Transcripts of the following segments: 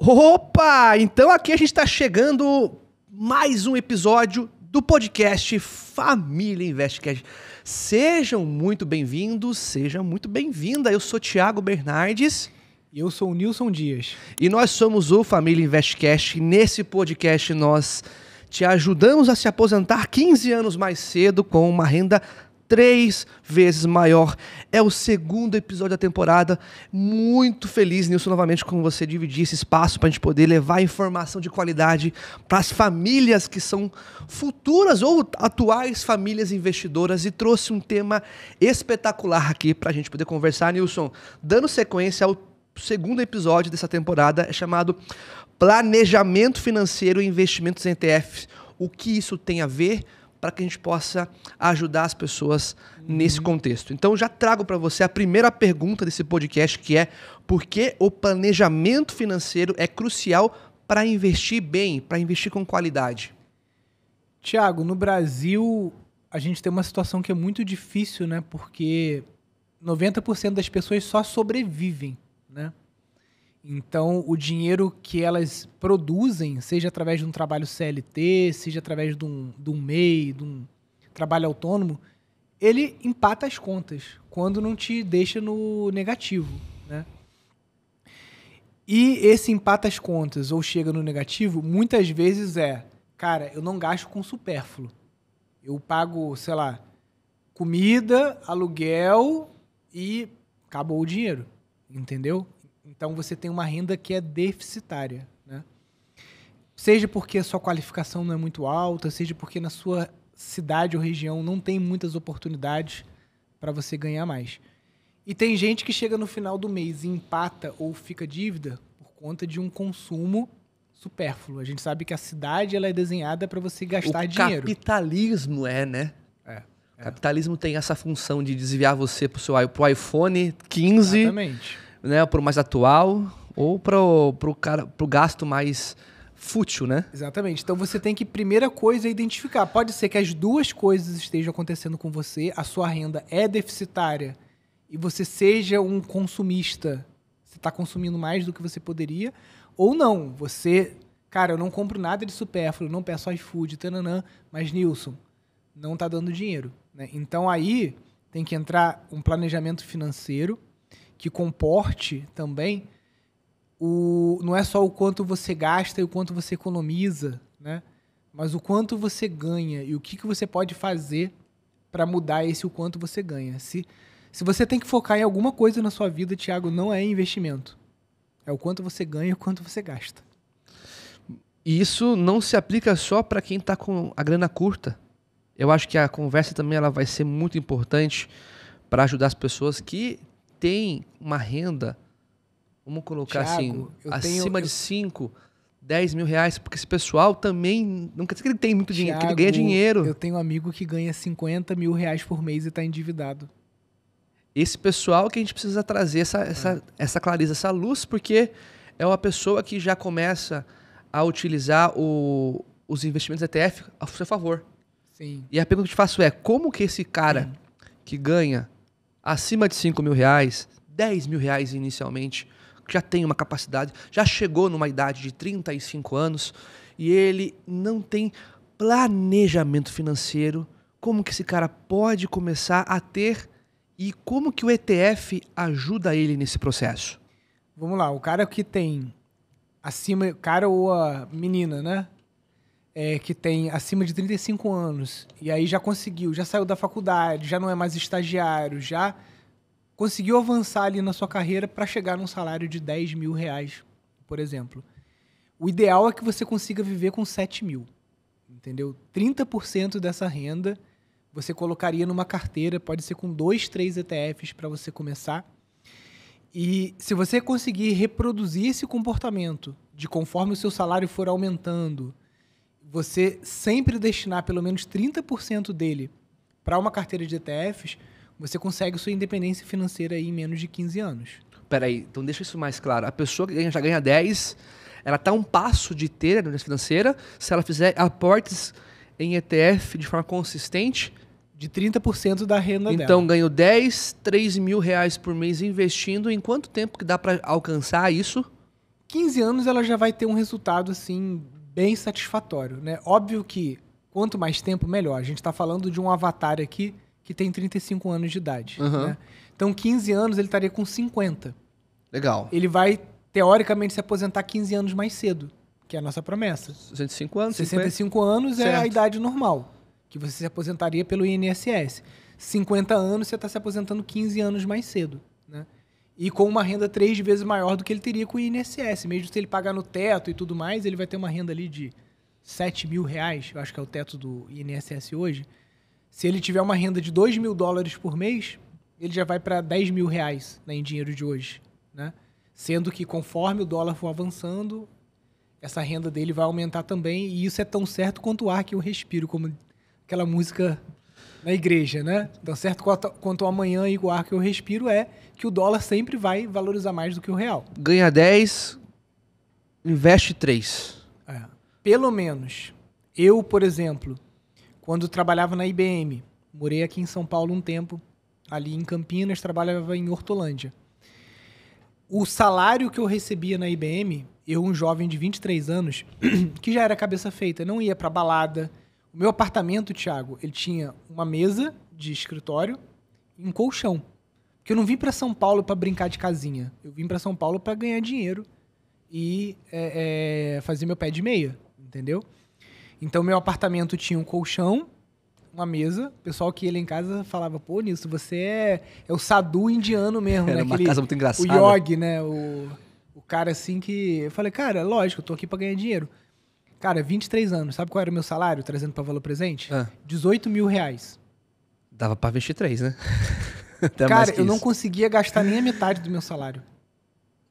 Opa! Então aqui a gente está chegando mais um episódio do podcast Família Investcast. Sejam muito bem-vindos, seja muito bem-vinda. Eu sou Thiago Bernardes. E eu sou o Nilson Dias. E nós somos o Família Investcast. Nesse podcast nós te ajudamos a se aposentar 15 anos mais cedo com uma renda 3 vezes maior. É o segundo episódio da temporada. Muito feliz, Nilson, novamente com você dividir esse espaço para a gente poder levar informação de qualidade para as famílias que são futuras ou atuais famílias investidoras, e trouxe um tema espetacular aqui para a gente poder conversar, Nilson. Dando sequência ao segundo episódio dessa temporada, é chamado Planejamento Financeiro e Investimentos em ETFs. O que isso tem a ver, para que a gente possa ajudar as pessoas nesse contexto. Então, já trago para você a primeira pergunta desse podcast, que é: por que o planejamento financeiro é crucial para investir bem, para investir com qualidade? Thiago, no Brasil, a gente tem uma situação que é muito difícil, né? Porque 90% das pessoas só sobrevivem, né? Então, o dinheiro que elas produzem, seja através de um trabalho CLT, seja através de um MEI, de um trabalho autônomo, ele empata as contas quando não te deixa no negativo, né? E esse empata as contas ou chega no negativo, muitas vezes cara, eu não gasto com supérfluo. Eu pago, sei lá, comida, aluguel e acabou o dinheiro, entendeu? Então, você tem uma renda que é deficitária, né? Seja porque a sua qualificação não é muito alta, seja porque na sua cidade ou região não tem muitas oportunidades para você ganhar mais. E tem gente que chega no final do mês e empata ou fica dívida por conta de um consumo supérfluo. A gente sabe que a cidade ela é desenhada para você gastar dinheiro. O capitalismo né? O capitalismo tem essa função de desviar você pro iPhone 15... Exatamente. Né, para o mais atual ou para o gasto mais fútil, né? Exatamente. Então você tem que, primeira coisa, identificar. Pode ser que as duas coisas estejam acontecendo com você, a sua renda é deficitária e você seja um consumista, você está consumindo mais do que você poderia, ou não, você, cara, eu não compro nada de supérfluo, não peço iFood, mas Nilson, não está dando dinheiro, né? Então aí tem que entrar um planejamento financeiro que comporte também não é só o quanto você gasta e o quanto você economiza, né? Mas o quanto você ganha e o que você pode fazer para mudar esse o quanto você ganha. Se você tem que focar em alguma coisa na sua vida, Thiago, não é investimento. É o quanto você ganha e o quanto você gasta. E isso não se aplica só para quem está com a grana curta. Eu acho que a conversa também ela vai ser muito importante para ajudar as pessoas que tem uma renda, vamos colocar Thiago, assim, acima de 5, 10 mil reais, porque esse pessoal também, não quer dizer que ele tem muito dinheiro, que ele ganha dinheiro. Eu tenho um amigo que ganha 50 mil reais por mês e está endividado. Esse pessoal que a gente precisa trazer essa clareza, essa luz, porque é uma pessoa que já começa a utilizar os investimentos ETF a seu favor. Sim. E a pergunta que eu te faço é: como que esse cara que ganha acima de 5 mil reais, 10 mil reais inicialmente, já tem uma capacidade, já chegou numa idade de 35 anos e ele não tem planejamento financeiro, como que esse cara pode começar a ter e como que o ETF ajuda ele nesse processo? Vamos lá, o cara que tem acima, o cara ou a menina, né? Que tem acima de 35 anos e aí já conseguiu, já saiu da faculdade, já não é mais estagiário, já conseguiu avançar ali na sua carreira para chegar num salário de 10 mil reais, por exemplo. O ideal é que você consiga viver com 7 mil, entendeu? 30% dessa renda você colocaria numa carteira, pode ser com 2, 3 ETFs para você começar. E se você conseguir reproduzir esse comportamento de conforme o seu salário for aumentando, você sempre destinar pelo menos 30% dele para uma carteira de ETFs, você consegue sua independência financeira aí em menos de 15 anos. Peraí, então deixa isso mais claro. A pessoa que já ganha 10, ela está a um passo de ter a independência financeira se ela fizer aportes em ETF de forma consistente. De 30% da renda dela. Então, ganho 10, 3 mil reais por mês investindo. Em quanto tempo que dá para alcançar isso? 15 anos ela já vai ter um resultado, assim, bem satisfatório, né? Óbvio que quanto mais tempo, melhor. A gente está falando de um avatar aqui que tem 35 anos de idade, né? Então, 15 anos ele estaria com 50. Legal. Ele vai, teoricamente, se aposentar 15 anos mais cedo, que é a nossa promessa. 65 anos, 65 anos é a idade normal, que você se aposentaria pelo INSS. 50 anos, você está se aposentando 15 anos mais cedo, né? E com uma renda 3 vezes maior do que ele teria com o INSS. Mesmo se ele pagar no teto e tudo mais, ele vai ter uma renda ali de R$7.000, eu acho que é o teto do INSS hoje. Se ele tiver uma renda de $2.000 por mês, ele já vai para R$10.000, né, em dinheiro de hoje, né? Sendo que conforme o dólar for avançando, essa renda dele vai aumentar também. E isso é tão certo quanto o ar que eu respiro, como aquela música na igreja, né? Tão certo quanto o amanhã e o ar que eu respiro é que o dólar sempre vai valorizar mais do que o real. Ganha 10, investe 3. Pelo menos. Eu, por exemplo, quando trabalhava na IBM, morei aqui em São Paulo um tempo, ali em Campinas, trabalhava em Hortolândia. O salário que eu recebia na IBM, eu, um jovem de 23 anos, que já era cabeça feita, não ia pra balada. O meu apartamento, Thiago, ele tinha uma mesa de escritório e um colchão. Porque eu não vim pra São Paulo pra brincar de casinha. Eu vim pra São Paulo pra ganhar dinheiro e fazer meu pé de meia, entendeu? Então, meu apartamento tinha um colchão, uma mesa. O pessoal que ia lá em casa falava, pô, Nilson, você é o sadhu indiano mesmo, né? Era uma casa muito engraçada. O yogi, né? O cara assim que... Eu falei, cara, lógico, eu tô aqui pra ganhar dinheiro. Cara, 23 anos. Sabe qual era o meu salário, trazendo pra valor presente? R$18.000. Dava pra investir 3, né? Até cara, mais que eu não isso. conseguia gastar nem a metade do meu salário.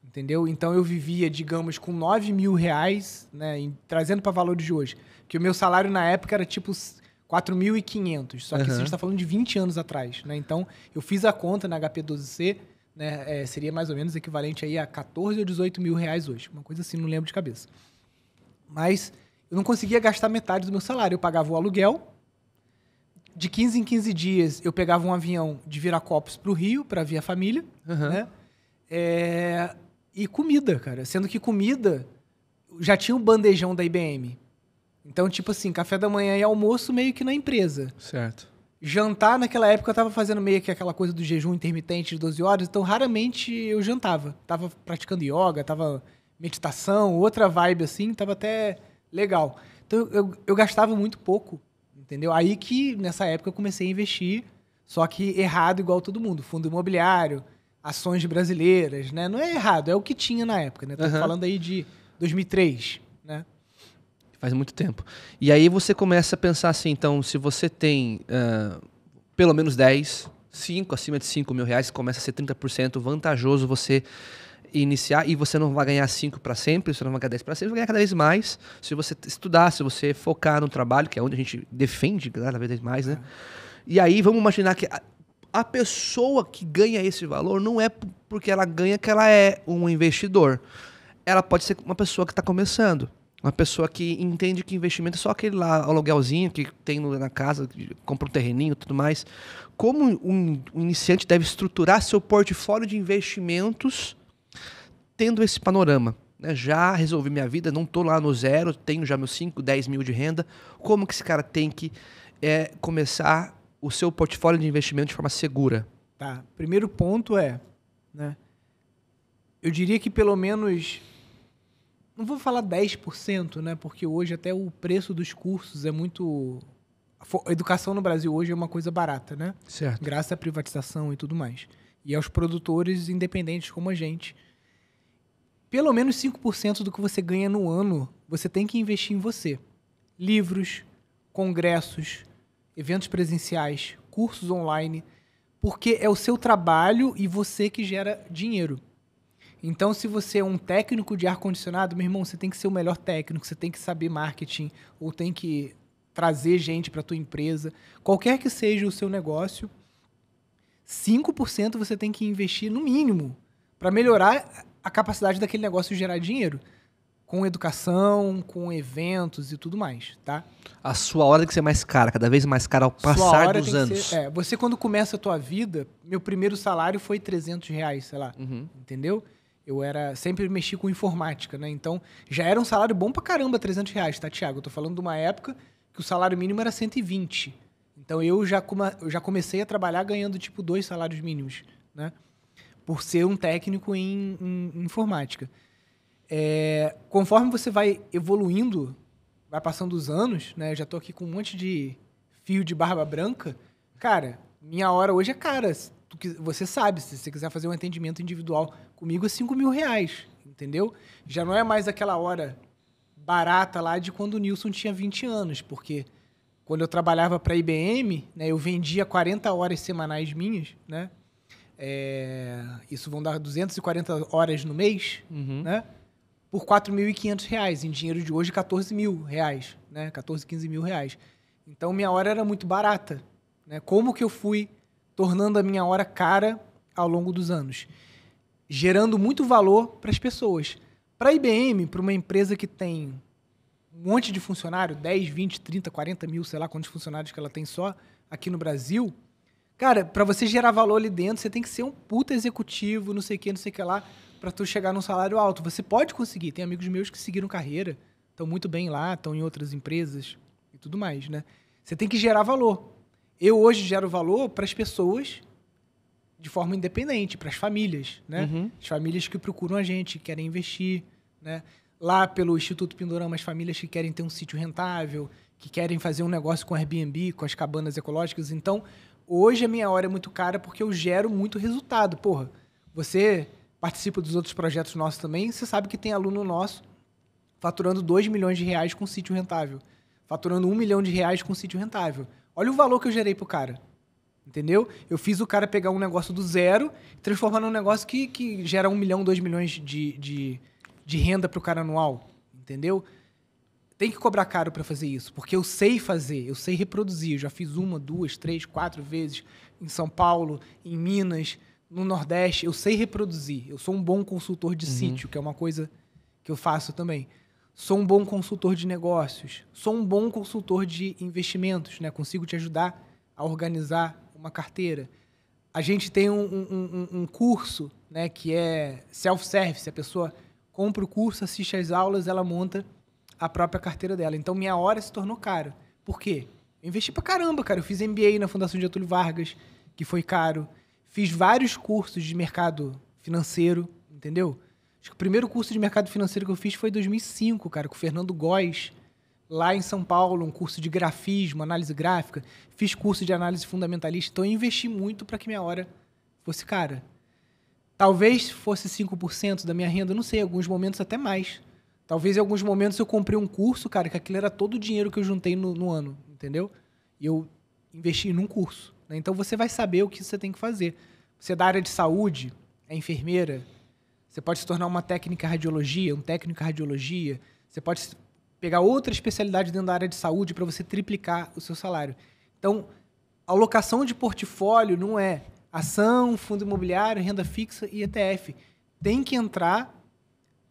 Entendeu? Então eu vivia, digamos, com R$9.000, né? Trazendo pra valores de hoje. Porque o meu salário na época era tipo 4.500. Só que isso a gente tá falando de 20 anos atrás, né? Então eu fiz a conta na HP12C, né? Seria mais ou menos equivalente aí a 14 ou 18 mil reais hoje. Uma coisa assim, não lembro de cabeça. Mas eu não conseguia gastar metade do meu salário. Eu pagava o aluguel. De 15 em 15 dias, eu pegava um avião de Viracopos pro Rio para ver a família, né? E comida, cara. Sendo que comida já tinha um bandejão da IBM. Então, tipo assim, café da manhã e almoço meio que na empresa. Certo. Jantar, naquela época, eu tava fazendo meio que aquela coisa do jejum intermitente de 12 horas, então raramente eu jantava. Tava praticando yoga, tava meditação, outra vibe assim, tava até legal. Então eu gastava muito pouco, entendeu? Aí que, nessa época, eu comecei a investir, só que errado igual todo mundo. Fundo imobiliário, ações brasileiras, né? Não é errado, é o que tinha na época, né? Tô falando aí de 2003, né? Faz muito tempo. E aí você começa a pensar assim, então, se você tem pelo menos 10, 5, acima de R$5.000, começa a ser 30% vantajoso você iniciar, e você não vai ganhar 5 para sempre, você não vai ganhar 10 para sempre, você vai ganhar cada vez mais se você estudar, se você focar no trabalho, que é onde a gente defende cada vez mais, né? E aí vamos imaginar que a pessoa que ganha esse valor não é porque ela ganha que ela é um investidor. Ela pode ser uma pessoa que está começando. Uma pessoa que entende que investimento é só aquele lá aluguelzinho que tem na casa, que compra um terreninho e tudo mais. Como um iniciante deve estruturar seu portfólio de investimentos tendo esse panorama? Né? Já resolvi minha vida, não estou lá no zero, tenho já meus 5, 10 mil de renda. Como que esse cara tem que começar o seu portfólio de investimento de forma segura? Tá. Primeiro ponto né? Eu diria que pelo menos... Não vou falar 10%, né? Porque hoje até o preço dos cursos é muito... A educação no Brasil hoje é uma coisa barata, né? Certo. Graças à privatização e tudo mais. E aos produtores independentes como a gente. Pelo menos 5% do que você ganha no ano, você tem que investir em você. Livros, congressos, eventos presenciais, cursos online. Porque é o seu trabalho e você que gera dinheiro. Então, se você é um técnico de ar-condicionado, meu irmão, você tem que ser o melhor técnico, você tem que saber marketing, ou tem que trazer gente para a tua empresa. Qualquer que seja o seu negócio, 5% você tem que investir no mínimo para melhorar a capacidade daquele negócio de gerar dinheiro. Com educação, com eventos e tudo mais, tá? A sua hora tem que ser mais cara, cada vez mais cara ao passar dos anos. Você, quando começa a tua vida, meu primeiro salário foi R$300, sei lá, entendeu? sempre mexi com informática, né? Então, já era um salário bom pra caramba, R$300, tá, Thiago? Eu tô falando de uma época que o salário mínimo era 120. Então, eu já comecei a trabalhar ganhando, tipo, 2 salários mínimos, né? Por ser um técnico em informática. Conforme você vai evoluindo, vai passando os anos, né? Eu já tô aqui com um monte de fio de barba branca. Cara, minha hora hoje é cara. Você sabe, se você quiser fazer um atendimento individual comigo, é R$5.000, entendeu? Já não é mais aquela hora barata lá de quando o Nilson tinha 20 anos, porque quando eu trabalhava para a IBM, né, eu vendia 40 horas semanais minhas, né? Isso vão dar 240 horas no mês, né? Por R$4.500, em dinheiro de hoje, R$14.000, né? 14, 15 mil reais. Então, minha hora era muito barata, né? Como que eu fui tornando a minha hora cara ao longo dos anos? Gerando muito valor para as pessoas. Para a IBM, para uma empresa que tem um monte de funcionário, 10, 20, 30, 40 mil, sei lá quantos funcionários que ela tem só aqui no Brasil, cara, para você gerar valor ali dentro, você tem que ser um puta executivo, não sei o que lá, para tu chegar num salário alto. Você pode conseguir. Tem amigos meus que seguiram carreira, estão muito bem lá, estão em outras empresas e tudo mais, né? Você tem que gerar valor. Eu hoje gero valor para as pessoas de forma independente, para as famílias, né? As famílias que procuram a gente, que querem investir, né? Lá pelo Instituto Pindorama, as famílias que querem ter um sítio rentável, que querem fazer um negócio com Airbnb, com as cabanas ecológicas. Então, hoje a minha hora é muito cara porque eu gero muito resultado. Porra, você participa dos outros projetos nossos também, você sabe que tem aluno nosso faturando R$2 milhões com sítio rentável, faturando R$1 milhão com sítio rentável. Olha o valor que eu gerei pro cara. Entendeu? Eu fiz o cara pegar um negócio do zero e transformar num negócio que gera 1 milhão, 2 milhões de renda pro cara anual. Entendeu? Tem que cobrar caro para fazer isso, porque eu sei fazer, eu sei reproduzir. Eu já fiz 1, 2, 3, 4 vezes em São Paulo, em Minas, no Nordeste. Eu sei reproduzir. Eu sou um bom consultor de sítio, que é uma coisa que eu faço também. Sou um bom consultor de negócios. Sou um bom consultor de investimentos, né? Consigo te ajudar a organizar uma carteira. A gente tem um curso, né, que é self-service. A pessoa compra o curso, assiste às aulas, ela monta a própria carteira dela. Então, minha hora se tornou cara. Por quê? Eu investi pra caramba, cara. Eu fiz MBA na Fundação Getúlio Vargas, que foi caro. Fiz vários cursos de mercado financeiro, entendeu? Acho que o primeiro curso de mercado financeiro que eu fiz foi em 2005, cara, com o Fernando Góes, lá em São Paulo, um curso de grafismo, análise gráfica. Fiz curso de análise fundamentalista. Então, eu investi muito para que minha hora fosse cara. Talvez fosse 5% da minha renda, não sei, em alguns momentos até mais. Talvez em alguns momentos eu comprei um curso, cara, que aquilo era todo o dinheiro que eu juntei no ano, entendeu? E eu investi num curso, né? Então, você vai saber o que você tem que fazer. Você é da área de saúde, é enfermeira, você pode se tornar uma técnica em radiologia, um técnico em radiologia, você pode pegar outra especialidade dentro da área de saúde para você triplicar o seu salário. Então, alocação de portfólio não é ação, fundo imobiliário, renda fixa e ETF. Tem que entrar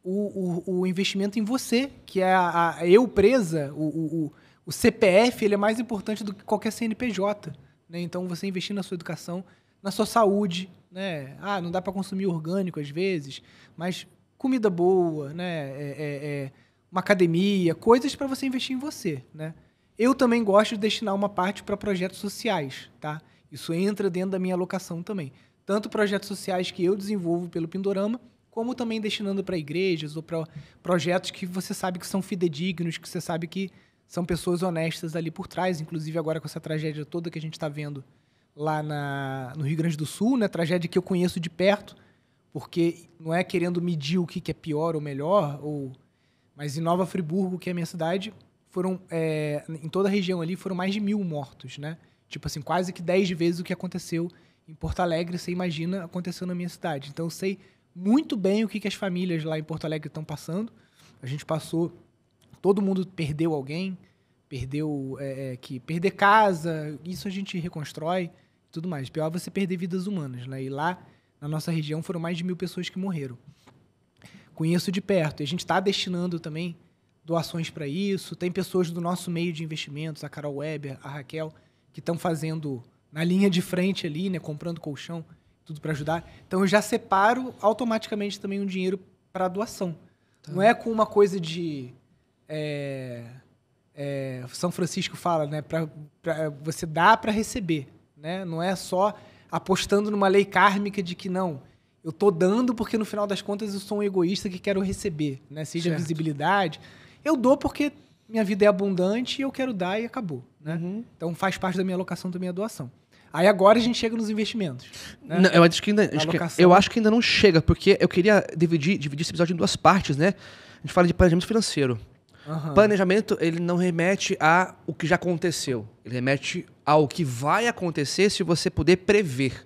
o investimento em você, que é a eu presa, o CPF, ele é mais importante do que qualquer CNPJ. Né? Então, você investir na sua educação, na sua saúde, né? Não dá para consumir orgânico às vezes, mas comida boa, né? Uma academia, coisas para você investir em você, né? Eu também gosto de destinar uma parte para projetos sociais, tá? Isso entra dentro da minha alocação também. Tanto projetos sociais que eu desenvolvo pelo Pindorama, como também destinando para igrejas ou para projetos que você sabe que são fidedignos, que você sabe que são pessoas honestas ali por trás, inclusive agora com essa tragédia toda que a gente está vendo lá no Rio Grande do Sul, né? Tragédia que eu conheço de perto, porque não é querendo medir o que é pior ou melhor, mas em Nova Friburgo, que é a minha cidade, em toda a região ali, foram mais de 1.000 mortos, né? Tipo assim, quase que 10 vezes o que aconteceu em Porto Alegre, você imagina, aconteceu na minha cidade. Então, eu sei muito bem o que as famílias lá em Porto Alegre estão passando. A gente passou, todo mundo perdeu alguém, perder casa, isso a gente reconstrói e tudo mais. Pior é você perder vidas humanas, né? E lá, na nossa região, foram mais de 1.000 pessoas que morreram. Conheço de perto. E a gente está destinando também doações para isso. Tem pessoas do nosso meio de investimentos, a Carol Weber, a Raquel, que estão fazendo na linha de frente ali, né? Comprando colchão tudo para ajudar. Então eu já separo automaticamente também um dinheiro para doação. Não é com uma coisa de... São Francisco fala, né? Pra você dar para receber, né? Não é só apostando numa lei kármica de que não, eu tô dando porque no final das contas eu sou um egoísta que quero receber, né? Seja certo. Visibilidade. Eu dou porque minha vida é abundante e eu quero dar e acabou, né? Então faz parte da minha alocação também a doação. Aí agora a gente chega nos investimentos. Né? Não, eu acho que ainda não chega, porque eu queria dividir esse episódio em duas partes, né? A gente fala de planejamento financeiro. Planejamento, ele não remete a o que já aconteceu. Ele remete ao que vai acontecer se você puder prever.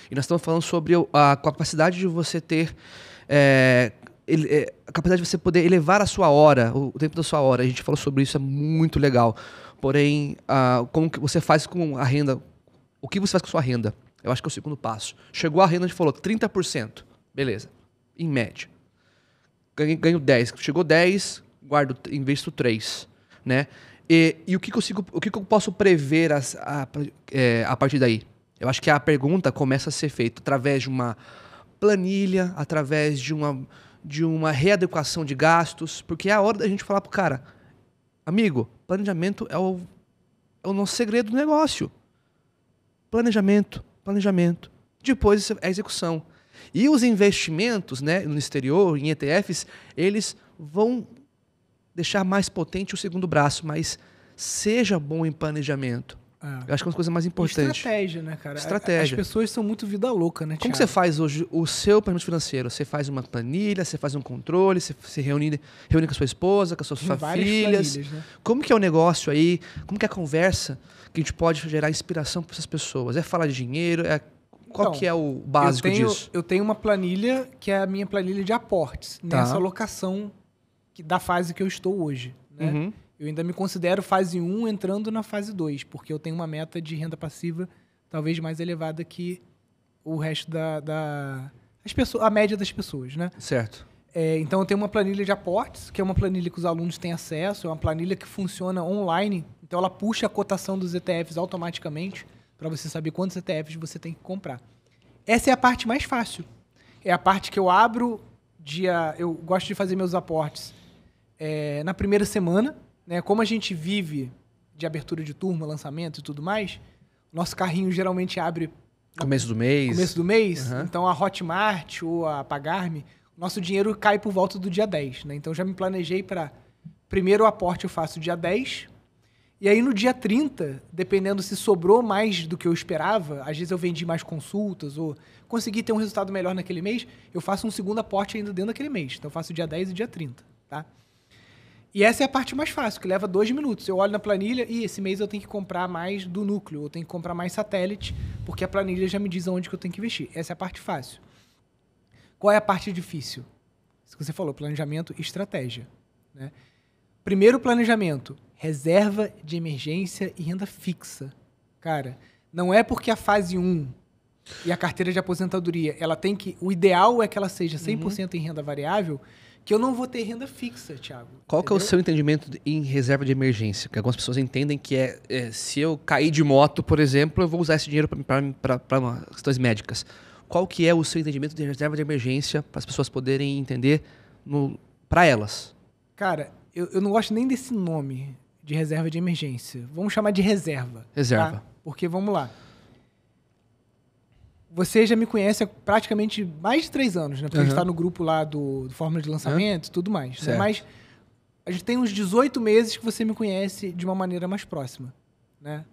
E nós estamos falando sobre a capacidade de você ter... a capacidade de você poder elevar a sua hora, o tempo da sua hora. A gente falou sobre isso, é muito legal. Porém, como que você faz com a renda... O que você faz com a sua renda? Eu acho que é o segundo passo. Chegou a renda, a gente falou 30%. Beleza. Em média. Ganho 10. Chegou 10, guardo, investo 3. Né? E o que eu posso prever a partir daí? Eu acho que a pergunta começa a ser feita através de uma planilha, através de uma readequação de gastos, porque é a hora da gente falar pro cara, amigo, planejamento é o nosso segredo do negócio. Planejamento. Depois é a execução. E os investimentos, né, no exterior, em ETFs, eles vão deixar mais potente o segundo braço, mas seja bom em planejamento. Eu acho que é uma coisa mais importante. Estratégia, né, cara? Estratégia. As pessoas são muito vida louca, né, Como que você faz hoje o seu planejamento financeiro? Você faz uma planilha, você faz um controle, você se reúne com a sua esposa, com as suas filhas. Né? Como que é o negócio aí? Como que é a conversa que a gente pode gerar inspiração para essas pessoas? É falar de dinheiro? Qual que é o básico disso? Eu tenho uma planilha que é a minha planilha de aportes, nessa alocação da fase que eu estou hoje. Né? Eu ainda me considero fase 1 entrando na fase 2, porque eu tenho uma meta de renda passiva talvez mais elevada que o resto a média das pessoas, né? Certo. Então eu tenho uma planilha de aportes, que é uma planilha que os alunos têm acesso, é uma planilha que funciona online, então ela puxa a cotação dos ETFs automaticamente para você saber quantos ETFs você tem que comprar. Essa é a parte mais fácil. É a parte que eu abro eu gosto de fazer meus aportes na primeira semana, né? Como a gente vive de abertura de turma, lançamento e tudo mais, nosso carrinho geralmente abre começo do mês. Então a Hotmart ou a Pagar.me, nosso dinheiro cai por volta do dia 10. Né? Então já me planejei para... Primeiro aporte eu faço dia 10, e aí no dia 30, dependendo se sobrou mais do que eu esperava, às vezes eu vendi mais consultas ou consegui ter um resultado melhor naquele mês, eu faço um segundo aporte ainda dentro daquele mês. Então eu faço dia 10 e dia 30, tá? E essa é a parte mais fácil, que leva 2 minutos. Eu olho na planilha e esse mês eu tenho que comprar mais do núcleo, eu tenho que comprar mais satélite, porque a planilha já me diz aonde que eu tenho que investir. Essa é a parte fácil. Qual é a parte difícil? Isso que você falou, planejamento e estratégia. Né? Primeiro planejamento, reserva de emergência e renda fixa. Cara, não é porque a fase 1 e a carteira de aposentadoria, o ideal é que ela seja 100% em renda variável, que eu não vou ter renda fixa, Thiago. Qual que é o seu entendimento em reserva de emergência? Porque algumas pessoas entendem que se eu cair de moto, por exemplo, eu vou usar esse dinheiro para questões médicas. Qual que é o seu entendimento de reserva de emergência para as pessoas poderem entender para elas? Cara, eu não gosto nem desse nome de reserva de emergência. Vamos chamar de reserva. Reserva. Tá? Porque, vamos lá. Você já me conhece há praticamente mais de 3 anos, né? Porque a gente está no grupo lá do Fórmula de Lançamento e tudo mais. Né? Mas a gente tem uns 18 meses que você me conhece de uma maneira mais próxima. Né?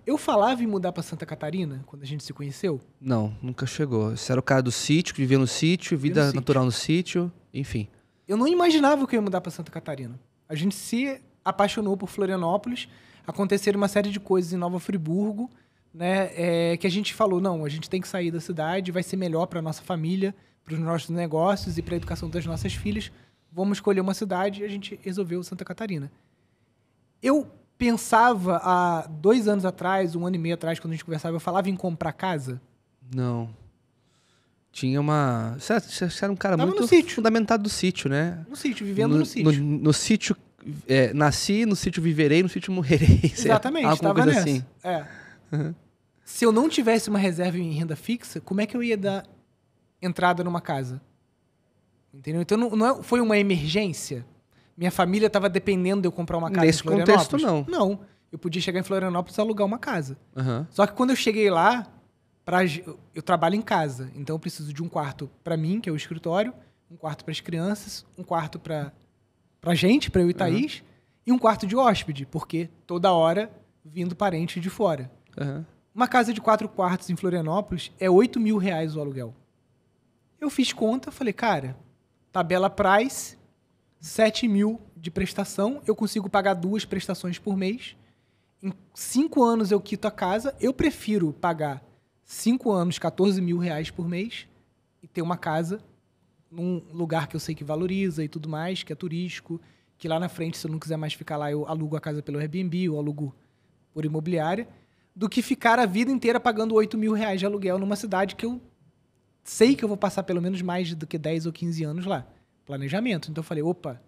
Eu falava em mudar para Santa Catarina quando a gente se conheceu? Não, nunca chegou. Você era o cara do sítio, que vivia no sítio, vida natural no sítio, enfim. Eu não imaginava que eu ia mudar para Santa Catarina. A gente se apaixonou por Florianópolis, aconteceram uma série de coisas em Nova Friburgo, né, que a gente falou, não, a gente tem que sair da cidade, vai ser melhor para nossa família, para os nossos negócios e para a educação das nossas filhas. Vamos escolher uma cidade e a gente resolveu Santa Catarina. Eu pensava há 2 anos atrás, 1 ano e meio atrás, quando a gente conversava, eu falava em comprar casa? Não. Tinha uma... Você era um cara Tava muito fundamentado do sítio, né? No sítio, vivendo no sítio. No sítio, nasci, no sítio viverei, no sítio morrerei. Exatamente, estava nessa. assim. Se eu não tivesse uma reserva em renda fixa, como é que eu ia dar entrada numa casa? Entendeu? Então foi uma emergência. Minha família estava dependendo de eu comprar uma casa Nesse em Florianópolis. contexto, não. Não. Eu podia chegar em Florianópolis e alugar uma casa. Uhum. Só que quando eu cheguei lá, eu trabalho em casa. Então eu preciso de um quarto para mim, que é o escritório, um quarto para as crianças, um quarto para gente, para eu e Thaís, e um quarto de hóspede, porque toda hora vindo parente de fora. Uhum. Uma casa de 4 quartos em Florianópolis é R$8.000 o aluguel. Eu fiz conta, falei, cara, tabela price, 7 mil de prestação, eu consigo pagar 2 prestações por mês. Em 5 anos eu quito a casa, eu prefiro pagar 5 anos, R$14.000 por mês e ter uma casa num lugar que eu sei que valoriza e tudo mais, que é turístico, que lá na frente, se eu não quiser mais ficar lá, eu alugo a casa pelo Airbnb ou alugo por imobiliária, do que ficar a vida inteira pagando R$8.000 de aluguel numa cidade que eu sei que eu vou passar pelo menos mais do que 10 ou 15 anos lá. Planejamento. Então eu falei, opa,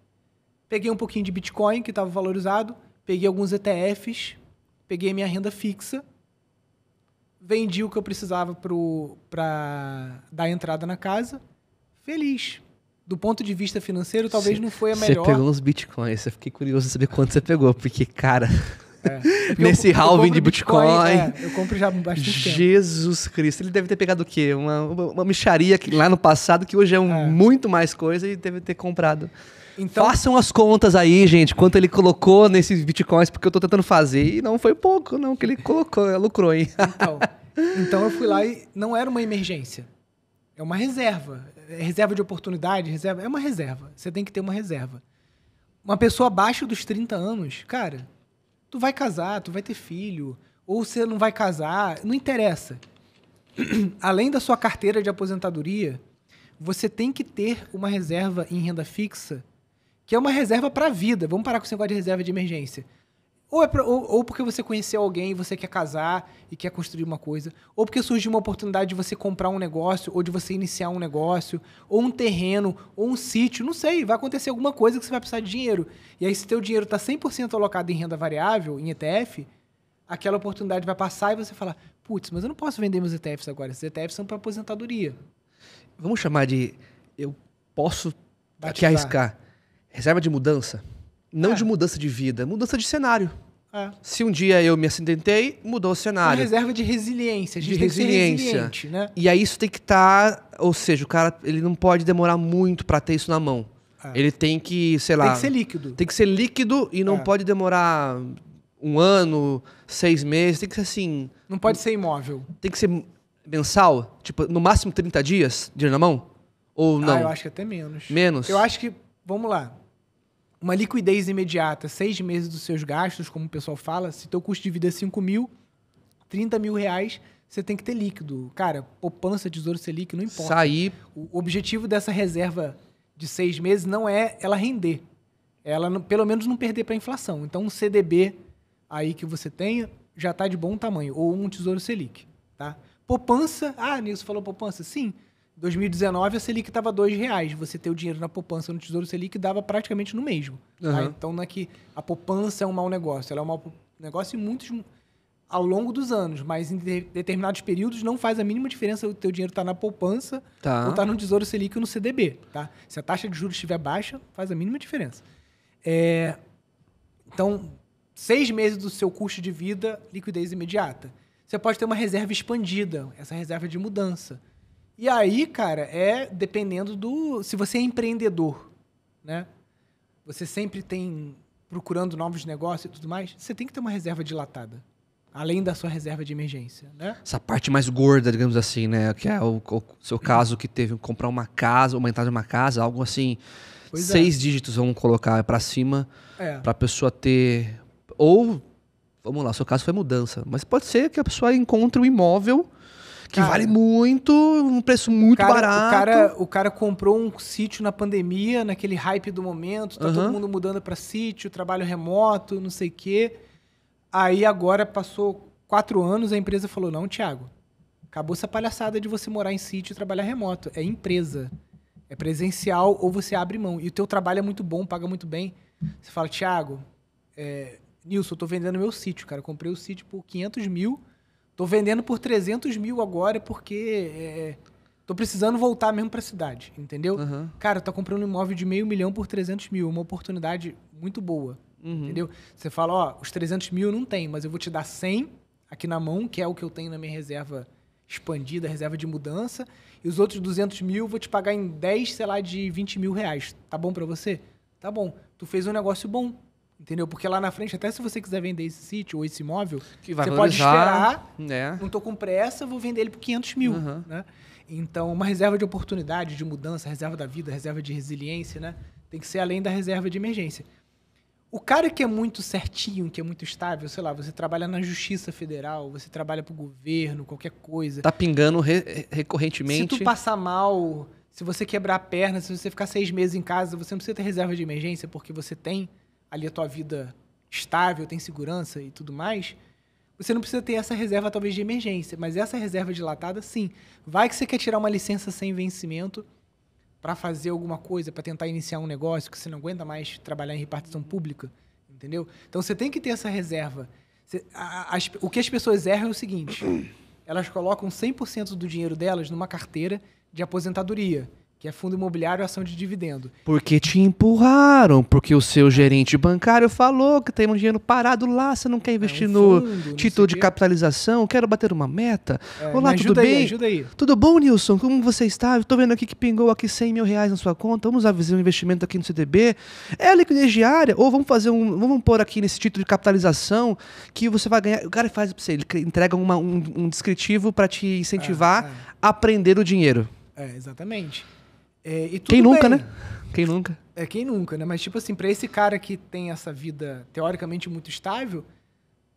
peguei um pouquinho de Bitcoin que estava valorizado, peguei alguns ETFs, peguei minha renda fixa, vendi o que eu precisava para dar entrada na casa, feliz. Do ponto de vista financeiro, talvez não foi a melhor. Você pegou uns bitcoins, eu fiquei curioso de saber quanto você pegou, porque, cara, Nesse halving de Bitcoin, eu compro já há bastante tempo. Jesus Cristo, ele deve ter pegado o quê? Uma mixaria lá no passado, que hoje é muito mais coisa, e deve ter comprado. Então, façam as contas aí, gente, quanto ele colocou nesses bitcoins, porque eu tô tentando fazer, e não foi pouco, não, que ele colocou, lucrou, hein? Então eu fui lá e não era uma emergência. É uma reserva. É reserva de oportunidade, reserva. É uma reserva. Você tem que ter uma reserva. Uma pessoa abaixo dos 30 anos, cara, tu vai casar, tu vai ter filho, ou você não vai casar, não interessa. Além da sua carteira de aposentadoria, você tem que ter uma reserva em renda fixa, que é uma reserva para a vida. Vamos parar com esse negócio de reserva de emergência. Ou porque você conheceu alguém e você quer casar e quer construir uma coisa, ou porque surgiu uma oportunidade de você comprar um negócio, ou de você iniciar um negócio, ou um terreno, ou um sítio, não sei, vai acontecer alguma coisa que você vai precisar de dinheiro. E aí, se teu dinheiro está 100% alocado em renda variável, em ETF, aquela oportunidade vai passar e você fala, putz, mas eu não posso vender meus ETFs agora, esses ETFs são para aposentadoria. Vamos chamar de, eu posso aqui arriscar, reserva de mudança? Não de mudança de vida, mudança de cenário. Se um dia eu me acidentei, mudou o cenário. Uma reserva de resiliência. A gente tem que ser resiliente, né? E aí isso tem que estar... Ou seja, o cara ele não pode demorar muito para ter isso na mão. Ele tem que, sei lá... Tem que ser líquido. Tem que ser líquido e não pode demorar 1 ano, 6 meses. Tem que ser assim... Não pode ser imóvel. Tem que ser mensal? Tipo, no máximo 30 dias, dinheiro na mão? Ou não? Eu acho que até menos. Menos? Eu acho que... Vamos lá. Uma liquidez imediata, 6 meses dos seus gastos, como o pessoal fala, se teu custo de vida é 5 mil, 30 mil reais, você tem que ter líquido. Cara, poupança, Tesouro Selic, não importa. Sair. O objetivo dessa reserva de 6 meses não é ela render. Ela, pelo menos, não perder para a inflação. Então, um CDB aí que você tenha já está de bom tamanho. Ou um Tesouro Selic. Tá? Poupança. Nilson falou poupança? Sim. Em 2019, a Selic estava R$2. Você ter o dinheiro na poupança no Tesouro Selic dava praticamente no mesmo. Tá? Então, não é que a poupança é um mau negócio. Ela é um mau negócio ao longo dos anos. Mas em determinados períodos não faz a mínima diferença o teu dinheiro estar na poupança ou estar no Tesouro Selic ou no CDB. Tá? Se a taxa de juros estiver baixa, faz a mínima diferença. Então, 6 meses do seu custo de vida, liquidez imediata. Você pode ter uma reserva expandida, essa reserva de mudança. E aí, cara, dependendo se você é empreendedor, né? Você sempre procurando novos negócios e tudo mais, você tem que ter uma reserva dilatada. Além da sua reserva de emergência, né? Essa parte mais gorda, digamos assim, né? Que é o seu caso que teve que comprar uma casa, uma entrada de uma casa, algo assim. 6 dígitos, vamos colocar para cima, para a pessoa ter... Ou, vamos lá, o seu caso foi mudança. Mas pode ser que a pessoa encontre um imóvel que vale muito, um preço muito barato. O cara comprou um sítio na pandemia, naquele hype do momento, tá todo mundo mudando para sítio, trabalho remoto, não sei o quê. Aí agora passou 4 anos, a empresa falou, não, Thiago, acabou essa palhaçada de você morar em sítio e trabalhar remoto. É empresa, é presencial ou você abre mão. E o teu trabalho é muito bom, paga muito bem. Você fala, Thiago, Nilson, eu tô vendendo meu sítio, cara. Eu comprei o sítio por 500 mil, Tô vendendo por 300 mil agora porque tô precisando voltar mesmo pra cidade, entendeu? Uhum. Cara, tá comprando um imóvel de 500 mil por 300 mil, uma oportunidade muito boa, entendeu? Você fala, ó, os 300 mil não tem, mas eu vou te dar 100 aqui na mão, que é o que eu tenho na minha reserva expandida, reserva de mudança, e os outros 200 mil eu vou te pagar em 10, sei lá, de 20 mil reais. Tá bom pra você? Tá bom. Tu fez um negócio bom, entendeu? Porque lá na frente, até se você quiser vender esse sítio ou esse imóvel, Que vai você pode valorizar, esperar, né? não tô com pressa, vou vender ele por 500 mil, né? Então, uma reserva de oportunidade, de mudança, reserva da vida, reserva de resiliência, né? Tem que ser além da reserva de emergência. O cara que é muito certinho, que é muito estável, sei lá, você trabalha na Justiça Federal, você trabalha pro governo, qualquer coisa. Tá pingando Se recorrentemente. tu passar mal, se você quebrar a perna, se você ficar 6 meses em casa, você não precisa ter reserva de emergência, porque você tem ali a tua vida estável, tem segurança e tudo mais. Você não precisa ter essa reserva, talvez, de emergência. Mas essa reserva dilatada, sim. Vai que você quer tirar uma licença sem vencimento para fazer alguma coisa, para tentar iniciar um negócio, que você não aguenta mais trabalhar em repartição pública, entendeu? Então, você tem que ter essa reserva. O que as pessoas erram é o seguinte. Elas colocam 100% do dinheiro delas numa carteira de aposentadoria, que é fundo imobiliário, ação de dividendo. Porque te empurraram, porque o seu gerente bancário falou que tem um dinheiro parado lá, você não quer investir no título de capitalização, quero bater uma meta. Olá, tudo bem? Ajuda aí. Tudo bom, Nilson? Como você está? Eu tô vendo aqui que pingou aqui 100 mil reais na sua conta, vamos avisar um investimento aqui no CDB. É liquidez diária? Ou vamos pôr aqui nesse título de capitalização que você vai ganhar. O cara faz pra você, ele entrega um descritivo para te incentivar a aprender o dinheiro. Exatamente. Quem nunca, né? Quem nunca? Quem nunca, né? Mas, tipo assim, pra esse cara que tem essa vida teoricamente muito estável,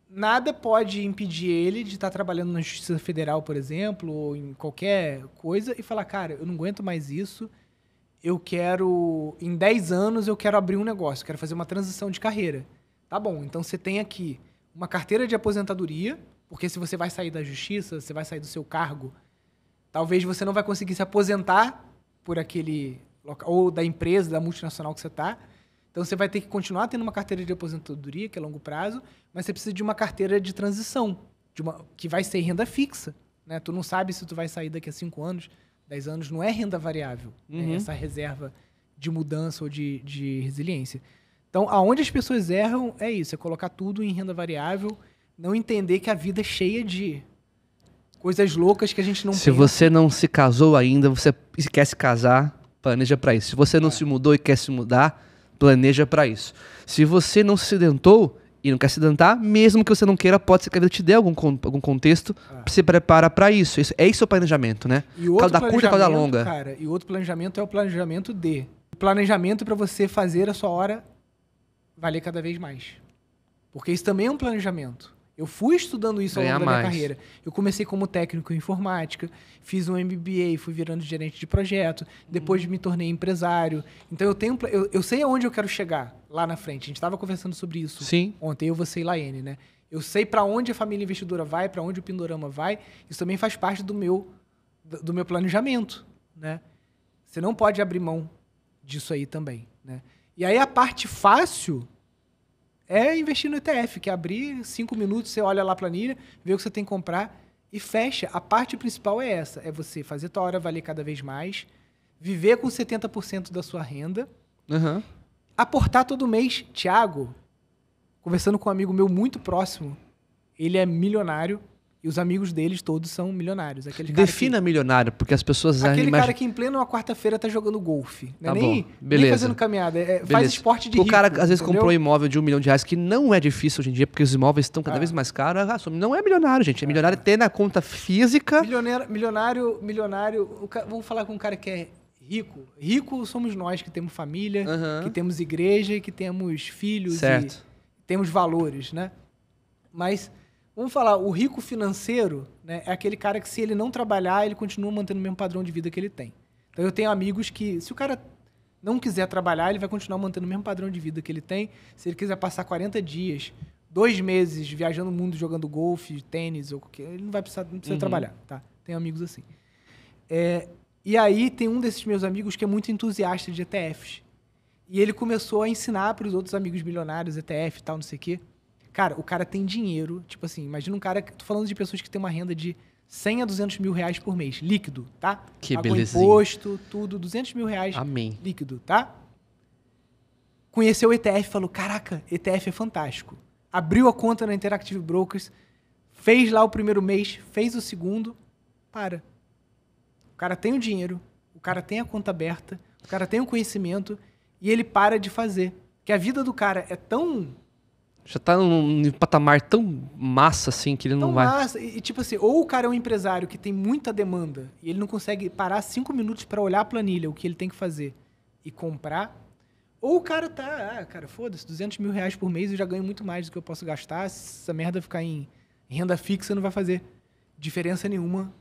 nada pode impedir ele de estar trabalhando na Justiça Federal, por exemplo, ou em qualquer coisa, e falar, cara, eu não aguento mais isso, eu quero, em 10 anos, eu quero abrir um negócio, quero fazer uma transição de carreira. Tá bom, então você tem aqui uma carteira de aposentadoria, porque se você vai sair da Justiça, você vai sair do seu cargo, talvez você não vai conseguir se aposentar por aquele local, ou da empresa, da multinacional que você está. Então, você vai ter que continuar tendo uma carteira de aposentadoria, que é longo prazo, mas você precisa de uma carteira de transição, que vai ser renda fixa. Né? Tu não sabe se tu vai sair daqui a 5 anos, 10 anos, não é renda variável. É essa reserva de mudança ou de resiliência. Então, aonde as pessoas erram é isso, é colocar tudo em renda variável, não entender que a vida é cheia de coisas loucas que a gente não pensa. Se você não se casou ainda, você quer se casar, planeja para isso. Se você não se mudou e quer se mudar, planeja para isso. Se você não se acidentou e não quer se acidentar, mesmo que você não queira, pode ser que a vida te dê algum contexto, se prepara para isso. É isso o planejamento, né? Cauda curta, cauda longa. Cara, e outro planejamento é o planejamento O planejamento para você fazer a sua hora valer cada vez mais. Porque isso também é um planejamento. Eu fui estudando isso ao longo da minha carreira. Eu comecei como técnico em informática, fiz um MBA, fui virando gerente de projeto, depois me tornei empresário. Então eu sei aonde eu quero chegar lá na frente. A gente estava conversando sobre isso ontem, você e Laiane, né? Eu sei para onde a família investidora vai, para onde o Pindorama vai. Isso também faz parte do meu planejamento, né? Você não pode abrir mão disso aí também, né? E aí a parte fácil é investir no ETF, que é abrir 5 minutos, você olha lá a planilha, vê o que você tem que comprar e fecha. A parte principal é essa, é você fazer tua hora valer cada vez mais, viver com 70% da sua renda, aportar todo mês. Thiago, conversando com um amigo meu muito próximo, ele é milionário e os amigos deles todos são milionários. Defina milionário, porque as pessoas... Aquele cara que em plena uma quarta-feira tá jogando golfe. Não é nem fazendo caminhada, faz esporte de rico. O cara, às vezes, comprou um imóvel de R$1 milhão, que não é difícil hoje em dia, porque os imóveis estão cada vez mais caros. Não é milionário, gente. É milionário ter na conta física... Milionário... Vamos falar com um cara que é rico. Rico somos nós, que temos família, que temos igreja, que temos filhos e temos valores, né? Mas... Vamos falar, o rico financeiro, né, é aquele cara que, se ele não trabalhar, ele continua mantendo o mesmo padrão de vida que ele tem. Então, eu tenho amigos que, se o cara não quiser trabalhar, ele vai continuar mantendo o mesmo padrão de vida que ele tem. Se ele quiser passar 40 dias, 2 meses viajando o mundo jogando golfe, tênis, ou qualquer, ele não precisa trabalhar, tá? Tenho amigos assim. E aí, tem um desses meus amigos que é muito entusiasta de ETFs. E ele começou a ensinar para os outros amigos milionários ETF e tal, não sei o quê. Cara, o cara tem dinheiro. Tipo assim, imagina um cara... Tô falando de pessoas que têm uma renda de 100 a 200 mil reais por mês. Líquido, tá? Que Pagou belezinha. imposto, tudo. 200 mil reais Amém. líquido, tá? Conheceu o ETF, falou, caraca, ETF é fantástico. Abriu a conta na Interactive Brokers, fez lá o primeiro mês, fez o segundo, para. O cara tem o dinheiro, o cara tem a conta aberta, o cara tem o conhecimento e ele para de fazer. Que a vida do cara é tão... Já tá num patamar tão massa assim que ele não vai... massa. E tipo assim, ou o cara é um empresário que tem muita demanda e ele não consegue parar 5 minutos para olhar a planilha, o que ele tem que fazer e comprar, ou o cara tá, cara, foda-se, 200 mil reais por mês eu já ganho muito mais do que eu posso gastar, se essa merda ficar em renda fixa não vai fazer diferença nenhuma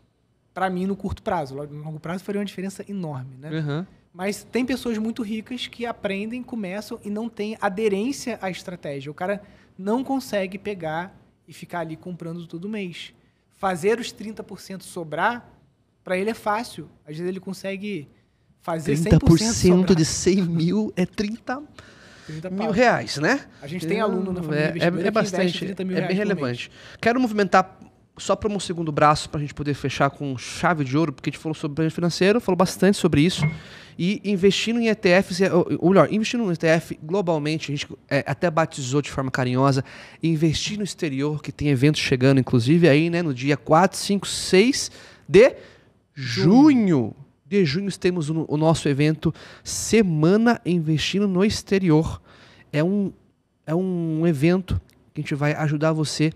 para mim no curto prazo. No longo prazo faria uma diferença enorme, né? Uhum. Mas tem pessoas muito ricas que aprendem, começam e não têm aderência à estratégia. O cara não consegue pegar e ficar ali comprando todo mês. Fazer os 30% sobrar, para ele é fácil. Às vezes ele consegue fazer 100% 30% sobrar. de 100 mil é 30 mil reais, né? A gente tem aluno na família É investidora bastante, que investe 30 mil é reais bem por relevante. Quero movimentar só para um segundo braço, para a gente poder fechar com chave de ouro, porque a gente falou sobre planejamento financeiro, falou bastante sobre isso. E investindo em ETFs, ou melhor, investindo no ETF globalmente, a gente até batizou de forma carinhosa, investir no exterior, que tem eventos chegando, inclusive, aí, né, no dia 4, 5, 6 de junho. De junho temos o nosso evento Semana Investindo no Exterior. É um evento que a gente vai ajudar você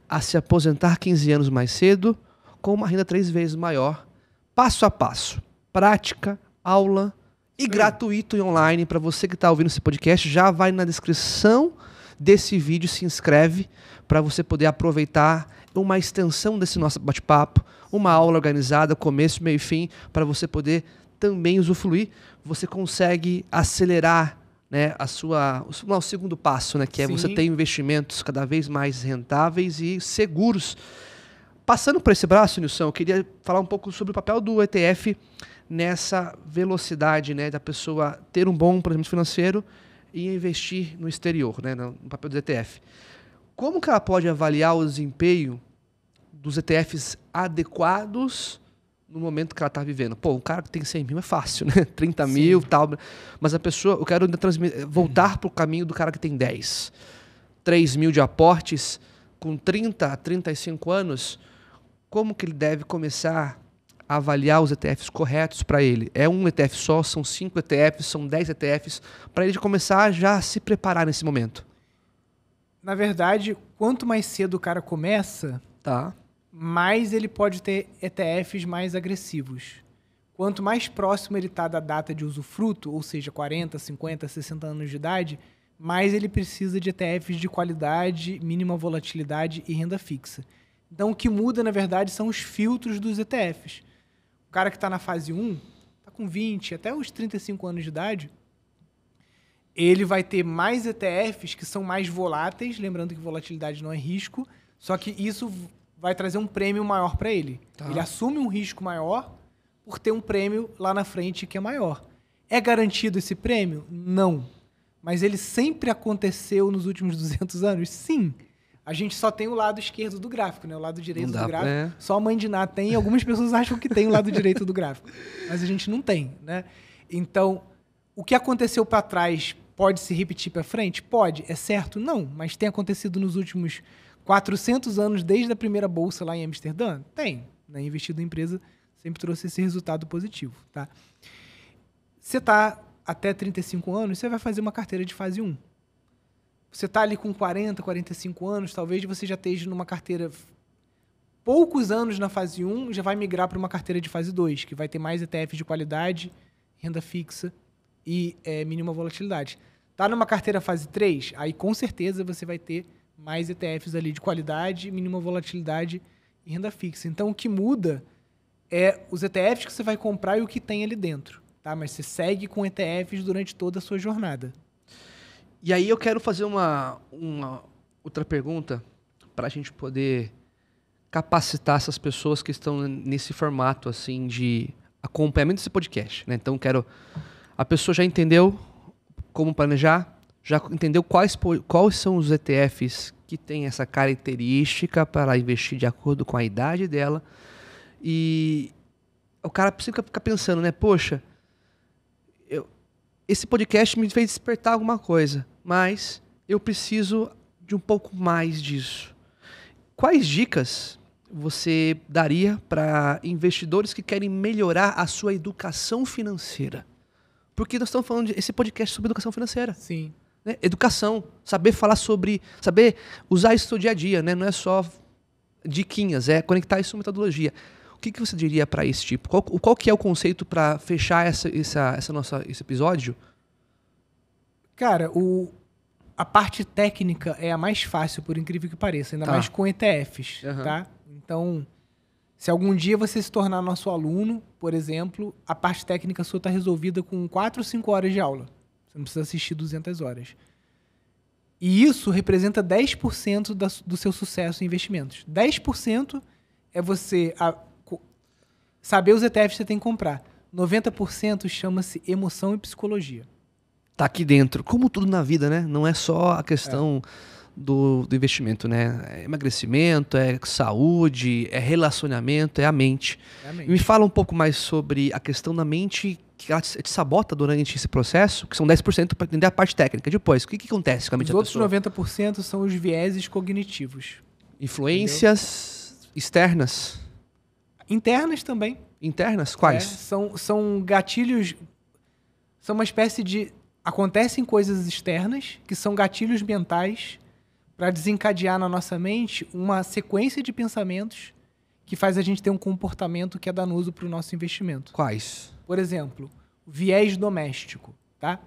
a se aposentar 15 anos mais cedo com uma renda 3 vezes maior, passo a passo, prática, aula e gratuito e online. Para você que está ouvindo esse podcast, já vai na descrição desse vídeo, se inscreve para você poder aproveitar uma extensão desse nosso bate-papo, uma aula organizada, começo, meio e fim, para você poder também usufruir. Você consegue acelerar, né, o segundo passo, né, que é você ter investimentos cada vez mais rentáveis e seguros. Passando por esse braço, Nilson, eu queria falar um pouco sobre o papel do ETF nessa velocidade, né, da pessoa ter um bom planejamento financeiro e investir no exterior, né, no papel do ETF. Como que ela pode avaliar o desempenho dos ETFs adequados no momento que ela está vivendo? Pô, um cara que tem 100 mil é fácil, né? 30 mil e tal. Mas a pessoa, eu quero voltar para o caminho do cara que tem 10. 3 mil de aportes com 30 a 35 anos. Como que ele deve começar a avaliar os ETFs corretos para ele? É um ETF só? São 5 ETFs? São 10 ETFs? Para ele começar já a se preparar nesse momento. Na verdade, quanto mais cedo o cara começa, tá, mais ele pode ter ETFs mais agressivos. Quanto mais próximo ele está da data de usufruto, ou seja, 40, 50, 60 anos de idade, mais ele precisa de ETFs de qualidade, mínima volatilidade e renda fixa. Então, o que muda, na verdade, são os filtros dos ETFs. O cara que está na fase 1, está com 20, até os 35 anos de idade, ele vai ter mais ETFs que são mais voláteis, lembrando que volatilidade não é risco, só que isso vai trazer um prêmio maior para ele. Tá. Ele assume um risco maior por ter um prêmio lá na frente que é maior. É garantido esse prêmio? Não. Mas ele sempre aconteceu nos últimos 200 anos? Sim. A gente só tem o lado esquerdo do gráfico, né? O lado direito do gráfico. Só a mãe de Ná tem, e algumas pessoas acham que tem o lado direito do gráfico. Mas a gente não tem, né? Então, o que aconteceu para trás pode se repetir para frente? Pode. É certo? Não. Mas tem acontecido nos últimos 400 anos, desde a primeira bolsa lá em Amsterdã? Tem. Né? Investido em empresa sempre trouxe esse resultado positivo. Tá? Você está até 35 anos, você vai fazer uma carteira de fase 1. Você está ali com 40, 45 anos, talvez você já esteja numa carteira poucos anos na fase 1 e já vai migrar para uma carteira de fase 2, que vai ter mais ETFs de qualidade, renda fixa e mínima volatilidade. Está numa carteira fase 3, aí com certeza você vai ter mais ETFs ali de qualidade, mínima volatilidade e renda fixa. Então, o que muda é os ETFs que você vai comprar e o que tem ali dentro. Tá? Mas você segue com ETFs durante toda a sua jornada. E aí eu quero fazer uma outra pergunta para a gente poder capacitar essas pessoas que estão nesse formato assim de acompanhamento desse podcast. Né? Então, a pessoa já entendeu como planejar, Já entendeu quais são os ETFs que têm essa característica para investir de acordo com a idade dela. E o cara precisa ficar pensando, né? Poxa, esse podcast me fez despertar alguma coisa, mas eu preciso de um pouco mais disso. Quais dicas você daria para investidores que querem melhorar a sua educação financeira? Porque nós estamos falando esse podcast sobre educação financeira. Sim. Né? Educação, saber falar sobre, saber usar isso no seu dia a dia, né? Não é só diquinhas, é conectar isso com metodologia. O que você diria para esse tipo? Qual que é o conceito para fechar esse episódio? Cara, a parte técnica é a mais fácil, por incrível que pareça, ainda mais com ETFs, tá? Então, se algum dia você se tornar nosso aluno, por exemplo, a parte técnica sua está resolvida com 4 ou 5 horas de aula. Você não precisa assistir 200 horas. E isso representa 10% do seu sucesso em investimentos. 10% é você saber os ETFs que você tem que comprar. 90% chama-se emoção e psicologia. Tá aqui dentro. Como tudo na vida, né? Não é só a questão do investimento, né? É emagrecimento, é saúde, é relacionamento, é a mente. E me fala um pouco mais sobre a questão da mente que ela te sabota durante esse processo, que são 10% para entender a parte técnica. Depois, o que acontece com a mente da pessoa? Os outros 90% são os vieses cognitivos. Influências externas? Internas também. Internas? Quais? São gatilhos... São uma espécie de... Acontecem coisas externas, que são gatilhos mentais, para desencadear na nossa mente uma sequência de pensamentos que faz a gente ter um comportamento que é danoso para o nosso investimento. Quais? Por exemplo, viés doméstico, tá?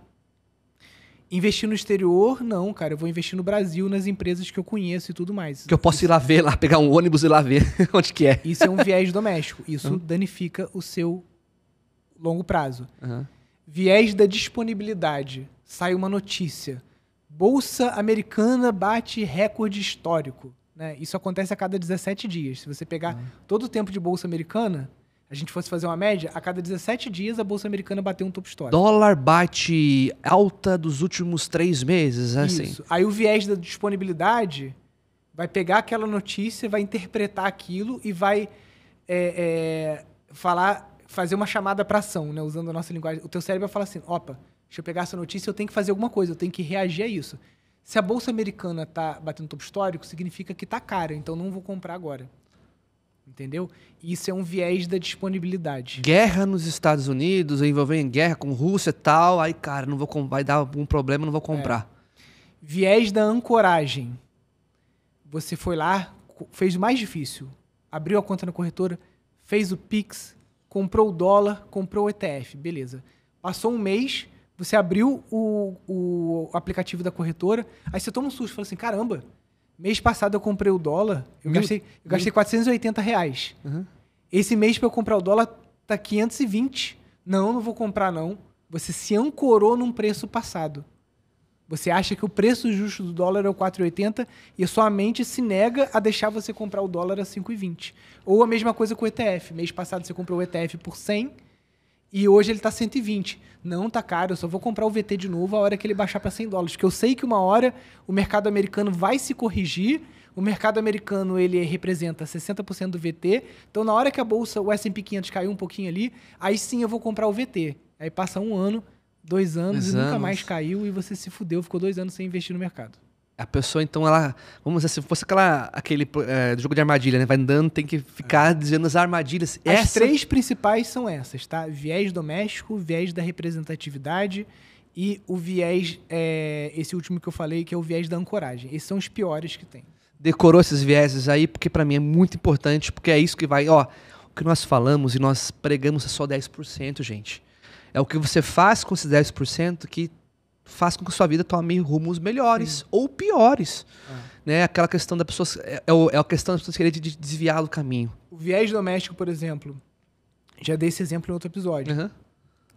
Investir no exterior, não, cara. Eu vou investir no Brasil, nas empresas que eu conheço e tudo mais. Que eu posso ir lá ver, lá pegar um ônibus e lá ver onde que é. Isso é um viés doméstico. Isso danifica o seu longo prazo. Viés da disponibilidade. Sai uma notícia. Bolsa Americana bate recorde histórico. Né? Isso acontece a cada 17 dias. Se você pegar todo o tempo de Bolsa Americana, a gente fosse fazer uma média, a cada 17 dias a Bolsa Americana bateu um topo histórico. Dólar bate alta dos últimos 3 meses, assim. Isso. Aí o viés da disponibilidade vai pegar aquela notícia, vai interpretar aquilo e vai fazer uma chamada para ação, né? Usando a nossa linguagem. O teu cérebro vai falar assim, opa, deixa eu pegar essa notícia, eu tenho que fazer alguma coisa, eu tenho que reagir a isso. Se a Bolsa Americana tá batendo topo histórico, significa que tá cara, então não vou comprar agora. Entendeu? Isso é um viés da disponibilidade. Guerra nos Estados Unidos, envolvendo em guerra com Rússia e tal, aí, cara, vai dar algum problema, não vou comprar. Viés da ancoragem. Você foi lá, fez o mais difícil. Abriu a conta na corretora, fez o Pix, comprou o dólar, comprou o ETF. Beleza. Passou um mês, você abriu o aplicativo da corretora, aí você toma um susto, fala assim, caramba, mês passado eu comprei o dólar, eu gastei R$480. Esse mês para eu comprar o dólar tá 520. Não vou comprar não. Você se ancorou num preço passado. Você acha que o preço justo do dólar é o 4,80 e a sua mente se nega a deixar você comprar o dólar a 5,20. Ou a mesma coisa com o ETF. Mês passado você comprou o ETF por 100 e hoje ele está 120. Não, tá caro, eu só vou comprar o VT de novo a hora que ele baixar para $100. Porque eu sei que uma hora o mercado americano vai se corrigir. O mercado americano ele representa 60% do VT. Então na hora que a bolsa, o S&P 500 caiu um pouquinho ali, aí sim eu vou comprar o VT. Aí passa 1 ano, 2 anos e nunca mais caiu e você se fudeu, ficou 2 anos sem investir no mercado. A pessoa, então, ela... Vamos dizer, se fosse aquele jogo de armadilha, né? Vai andando, tem que ficar dizendo as armadilhas. As 3 principais são essas, tá? Viés doméstico, viés da representatividade e o viés, esse último que eu falei, que é o viés da ancoragem. Esses são os piores que tem. Decorou esses vieses aí, porque pra mim é muito importante, porque é isso que vai... Ó, o que nós falamos e nós pregamos é só 10%, gente. É o que você faz com esses 10% que faz com que a sua vida tome rumos melhores ou piores. Né? Aquela questão da pessoa... É a questão das pessoas quererem desviar do caminho. O viés doméstico, por exemplo, já dei esse exemplo em outro episódio. Você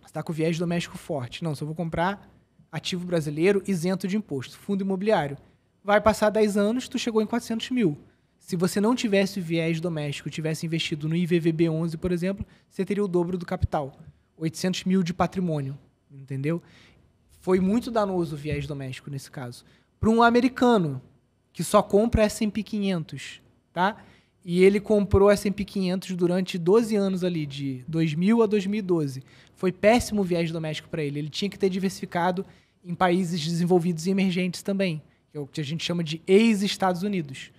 está com o viés doméstico forte. Não, só vou comprar ativo brasileiro isento de imposto. Fundo imobiliário. Vai passar 10 anos, tu chegou em 400 mil. Se você não tivesse o viés doméstico, tivesse investido no IVVB11, por exemplo, você teria o dobro do capital. 800 mil de patrimônio, entendeu? foi muito danoso o viés doméstico nesse caso. Para um americano que só compra S&P 500, tá? E ele comprou S&P 500 durante 12 anos ali, de 2000 a 2012. Foi péssimo o viés doméstico para ele. Ele tinha que ter diversificado em países desenvolvidos e emergentes também, que é o que a gente chama de ex-Estados Unidos.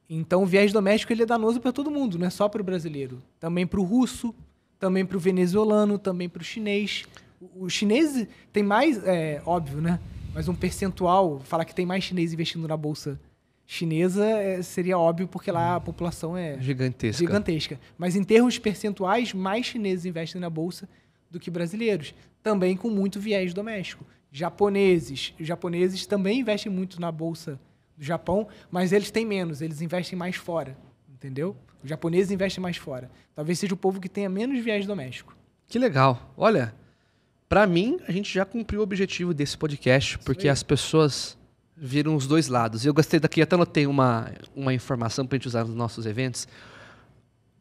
Então, o viés doméstico ele é danoso para todo mundo, não é só para o brasileiro. Também para o russo, também para o venezuelano, também para o chinês. O chinês tem mais, óbvio, né? Mas um percentual, falar que tem mais chinês investindo na bolsa chinesa seria óbvio, porque lá a população é gigantesca. Mas em termos percentuais, mais chineses investem na bolsa do que brasileiros. Também com muito viés doméstico. Os japoneses também investem muito na bolsa do Japão, mas eles têm menos, eles investem mais fora, entendeu? Os japoneses investem mais fora. Talvez seja o povo que tenha menos viés doméstico. Que legal. Olha, pra mim, a gente já cumpriu o objetivo desse podcast, porque as pessoas viram os dois lados. Eu gostei daqui, até anotei uma informação pra gente usar nos nossos eventos.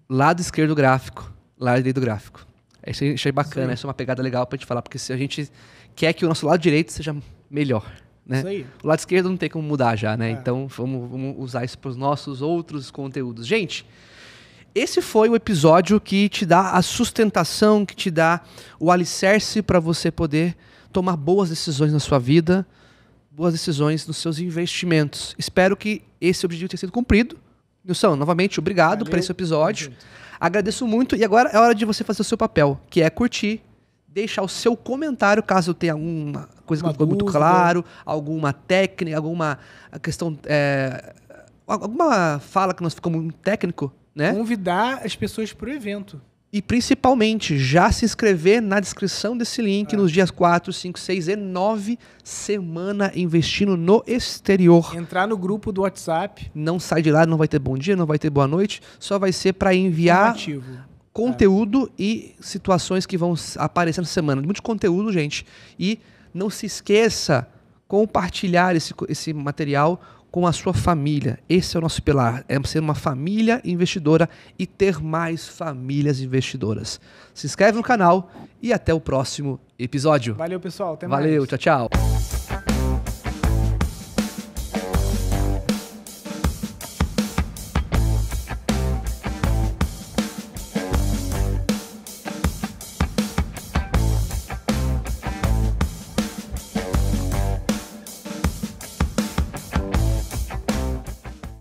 Lado esquerdo gráfico, lado direito gráfico. Achei bacana, essa é uma pegada legal pra gente falar, porque se a gente quer que o nosso lado direito seja melhor, né? Isso aí. O lado esquerdo não tem como mudar já, né? Então vamos usar isso para os nossos outros conteúdos. Gente, esse foi o episódio que te dá a sustentação, que te dá o alicerce para você poder tomar boas decisões na sua vida, boas decisões nos seus investimentos. Espero que esse objetivo tenha sido cumprido. Nilson, novamente, obrigado por esse episódio. Agradeço muito. E agora é hora de você fazer o seu papel, que é curtir, deixar o seu comentário, caso tenha alguma coisa que não ficou muito claro, alguma técnica, alguma questão, alguma fala que não ficou muito técnico, né? Convidar as pessoas para o evento. E principalmente, já se inscrever na descrição desse link nos dias 4, 5, 6 e 9, Semana Investindo no Exterior. Entrar no grupo do WhatsApp. Não sai de lá, não vai ter bom dia, não vai ter boa noite, só vai ser para enviar conteúdo e situações que vão aparecer na semana. Muito conteúdo, gente. E não se esqueça, compartilhar esse material com a sua família. Esse é o nosso pilar, é ser uma família investidora e ter mais famílias investidoras. Se inscreve no canal e até o próximo episódio. Valeu, pessoal. Até mais. Valeu, tchau, tchau.